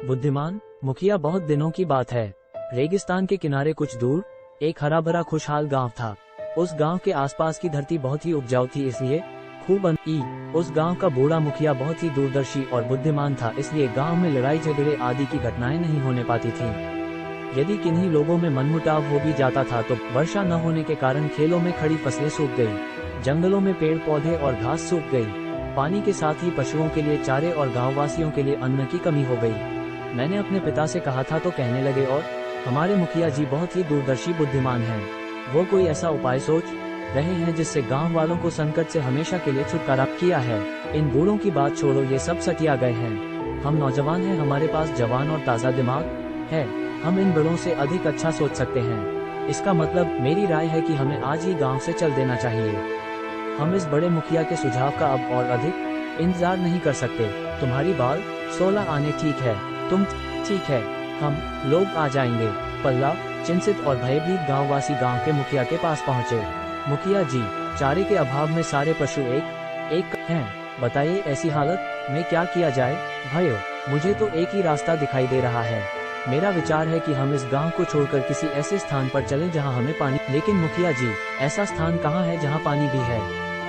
बुद्धिमान मुखिया। बहुत दिनों की बात है, रेगिस्तान के किनारे कुछ दूर एक हरा भरा खुशहाल गांव था। उस गांव के आसपास की धरती बहुत ही उपजाऊ थी, इसलिए खूब उस गांव का बूढ़ा मुखिया बहुत ही दूरदर्शी और बुद्धिमान था, इसलिए गांव में लड़ाई झगड़े आदि की घटनाएं नहीं होने पाती थीं। यदि किन्हीं लोगों में मनमुटाव हो भी जाता था तो वर्षा न होने के कारण खेलों में खड़ी फसलें सूख गई, जंगलों में पेड़ पौधे और घास सूख गई, पानी के साथ ही पशुओं के लिए चारे और गांववासियों के लिए अन्न की कमी हो गई। मैंने अपने पिता से कहा था तो कहने लगे, और हमारे मुखिया जी बहुत ही दूरदर्शी बुद्धिमान हैं। वो कोई ऐसा उपाय सोच रहे हैं जिससे गांव वालों को संकट से हमेशा के लिए छुटकारा किया है। इन बूढ़ों की बात छोड़ो, ये सब सटिया गए हैं। हम नौजवान हैं, हमारे पास जवान और ताज़ा दिमाग है। हम इन बड़ों से अधिक अच्छा सोच सकते हैं। इसका मतलब मेरी राय है कि हमें आज ही गांव से चल देना चाहिए। हम इस बड़े मुखिया के सुझाव का अब और अधिक इंतजार नहीं कर सकते। तुम्हारी बाल 16 आने ठीक है, तुम ठीक है, हम लोग आ जाएंगे। पल्ला चिंतित और भयभीत गांववासी गांव के मुखिया के पास पहुंचे। मुखिया जी, चारे के अभाव में सारे पशु एक हैं। बताइए ऐसी हालत में क्या किया जाए। भाइयों, मुझे तो एक ही रास्ता दिखाई दे रहा है। मेरा विचार है कि हम इस गांव को छोड़कर किसी ऐसे स्थान पर चलें जहां हमें पानी। लेकिन मुखिया जी, ऐसा स्थान कहां है जहां पानी भी है,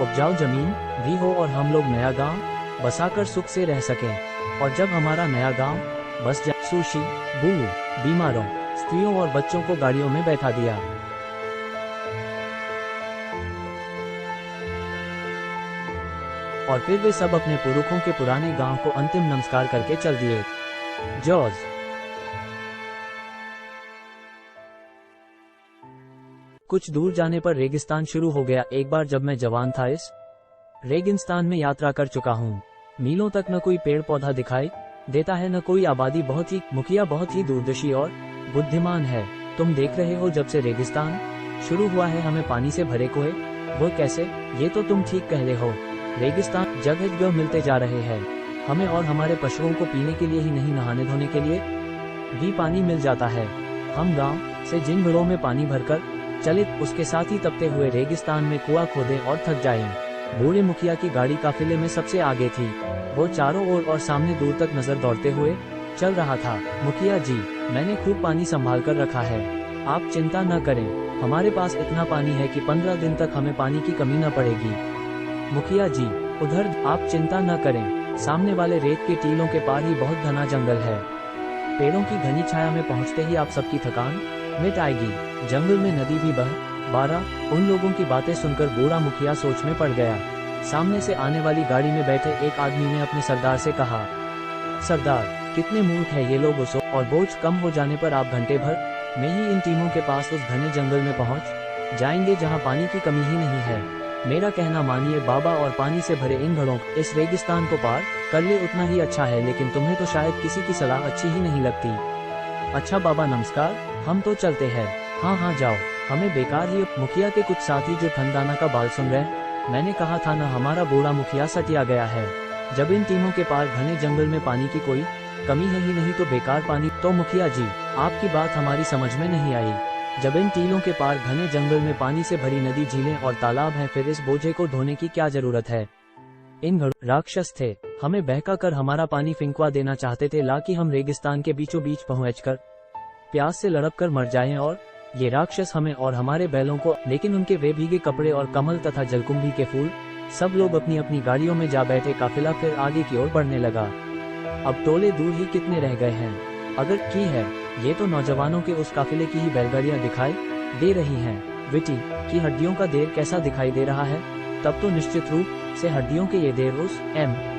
उपजाऊ जमीन भी हो और हम लोग नया गांव बसाकर सुख से रह सकें। और जब हमारा नया गांव बस जाए, सुशी, बूढ़, बीमारों, स्त्रियों और बच्चों को गाड़ियों में बैठा दिया और फिर वे सब अपने पुरखों के पुराने गांव को अंतिम नमस्कार करके चल दिए। जॉर्ज। कुछ दूर जाने पर रेगिस्तान शुरू हो गया। एक बार जब मैं जवान था, इस रेगिस्तान में यात्रा कर चुका हूँ। मीलों तक न कोई पेड़ पौधा दिखाई देता है, न कोई आबादी। मुखिया बहुत ही दूरदर्शी और बुद्धिमान है। तुम देख रहे हो, जब से रेगिस्तान शुरू हुआ है हमें पानी से भरे कुएं। वो कैसे? ये तो तुम ठीक कह रहे हो। रेगिस्तान जगह जगह मिलते जा रहे हैं। हमें और हमारे पशुओं को पीने के लिए ही नहीं, नहाने धोने के लिए भी पानी मिल जाता है। हम गांव से जिन घड़ों में पानी भरकर चले, उसके साथ ही तपते हुए रेगिस्तान में कुआं खोदे और थक जाए। बूढ़े मुखिया की गाड़ी काफिले में सबसे आगे थी। वो चारों ओर और सामने दूर तक नजर दौड़ते हुए चल रहा था। मुखिया जी, मैंने खूब पानी संभाल कर रखा है, आप चिंता न करें। हमारे पास इतना पानी है कि 15 दिन तक हमें पानी की कमी न पड़ेगी। मुखिया जी, उधर आप चिंता न करें, सामने वाले रेत के टीलों के पार ही बहुत घना जंगल है। पेड़ों की घनी छाया में पहुंचते ही आप सबकी थकान मिट आएगी। जंगल में नदी भी बह बारा। उन लोगों की बातें सुनकर बूढ़ा मुखिया सोच में पड़ गया। सामने से आने वाली गाड़ी में बैठे एक आदमी ने अपने सरदार से कहा, सरदार, कितने मूर्ख है ये लोग। उसो और बोझ कम हो जाने पर आप घंटे भर में ही इन टीमों के पास उस घने जंगल में पहुंच जाएंगे जहां पानी की कमी ही नहीं है। मेरा कहना मानिए बाबा, और पानी से भरे इन घड़ों इस रेगिस्तान को पार कर ले, उतना ही अच्छा है। लेकिन तुम्हें तो शायद किसी की सलाह अच्छी ही नहीं लगती। अच्छा बाबा नमस्कार, हम तो चलते हैं। हाँ जाओ, हमें बेकार ही। मुखिया के कुछ साथी जो ठंडाना का बाल सुन रहे, मैंने कहा था न, हमारा बूढ़ा मुखिया सटिया गया है। जब इन टीमों के पार घने जंगल में पानी की कोई कमी है ही नहीं तो बेकार पानी। तो मुखिया जी, आपकी बात हमारी समझ में नहीं आई। जब इन टीलों के पार घने जंगल में पानी से भरी नदी, झीलें और तालाब हैं, फिर इस बोझे को ढोने की क्या जरूरत है। इन घड़ों राक्षस थे, हमें बहका कर हमारा पानी फिंकवा देना चाहते थे, लाकि हम रेगिस्तान के बीचों बीच पहुंचकर प्यास से लड़प कर मर जाएं। और ये राक्षस हमें और हमारे बैलों को। लेकिन उनके वे भीगे कपड़े और कमल तथा जलकुंभी के फूल। सब लोग अपनी अपनी गाड़ियों में जा बैठे। काफिला फिर आगे की ओर बढ़ने लगा। अब टोले दूर ही कितने रह गए हैं। अगर की है, ये तो नौजवानों के उस काफिले की ही बैलगाड़ियां दिखाई दे रही हैं। विटी की हड्डियों का ढेर कैसा दिखाई दे रहा है। तब तो निश्चित रूप से हड्डियों के ये ढेर उस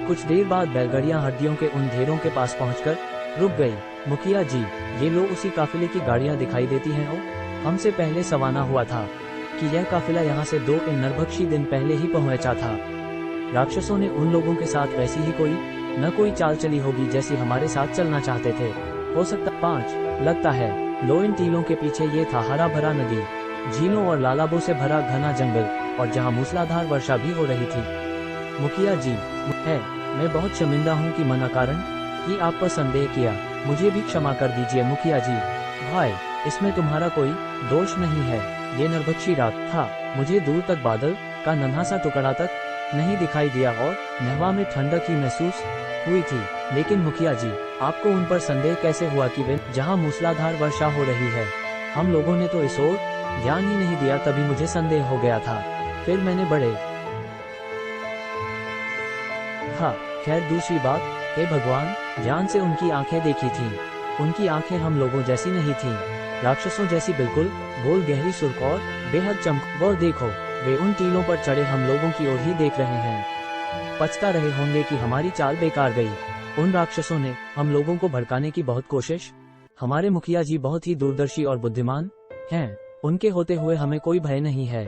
कुछ देर बाद बैलगाड़ियां हड्डियों के उन ढेरों के पास पहुंचकर रुक गई। मुखिया जी, ये लो उसी काफिले की गाड़ियां दिखाई देती हैं। हमसे पहले सवाना हुआ था कि यह काफिला यहाँ से 2 नरभक्षी दिन पहले ही पहुंचा था। राक्षसों ने उन लोगों के साथ वैसी ही कोई चाल चली होगी जैसी हमारे साथ चलना चाहते थे। हो सकता 5 लगता है। लो, इन टीलों के पीछे ये था हरा भरा नदी, झीलों और लालाबों से भरा घना जंगल, और जहाँ मूसलाधार वर्षा भी हो रही थी। मुखिया जी, मैं बहुत शर्मिंदा हूँ कि मना कारण ही आप पर संदेह किया। मुझे भी क्षमा कर दीजिए। मुखिया जी, भाई, इसमें तुम्हारा कोई दोष नहीं है। ये नरभक्षी रात था। मुझे दूर तक बादल का नन्हा सा टुकड़ा तक नहीं दिखाई दिया और नहवा में ठंडक ही महसूस हुई थी। लेकिन मुखिया जी, आपको उन पर संदेह कैसे हुआ कि वे जहां मूसलाधार वर्षा हो रही है? हम लोगों ने तो इस ओर ध्यान ही नहीं दिया, तभी मुझे संदेह हो गया था। फिर मैंने बड़े हाँ, खैर दूसरी बात, हे भगवान, ध्यान से उनकी आंखें देखी थीं। उनकी आंखें हम लोगों जैसी नहीं थीं, राक्षसों जैसी बिल्कुल, गोल गहरी सुर्ख और बेहद चमक। वो देखो, वे उन टीलों पर चढ़े हम लोगों की ओर ही देख रहे हैं। पछता रहे होंगे कि हमारी चाल बेकार गई। उन राक्षसों ने हम लोगों को भड़काने की बहुत कोशिश। हमारे मुखिया जी बहुत ही दूरदर्शी और बुद्धिमान हैं, उनके होते हुए हमें कोई भय नहीं है।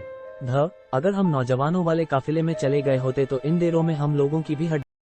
अगर हम नौजवानों वाले काफिले में चले गए होते तो इन देरों में हम लोगों की भी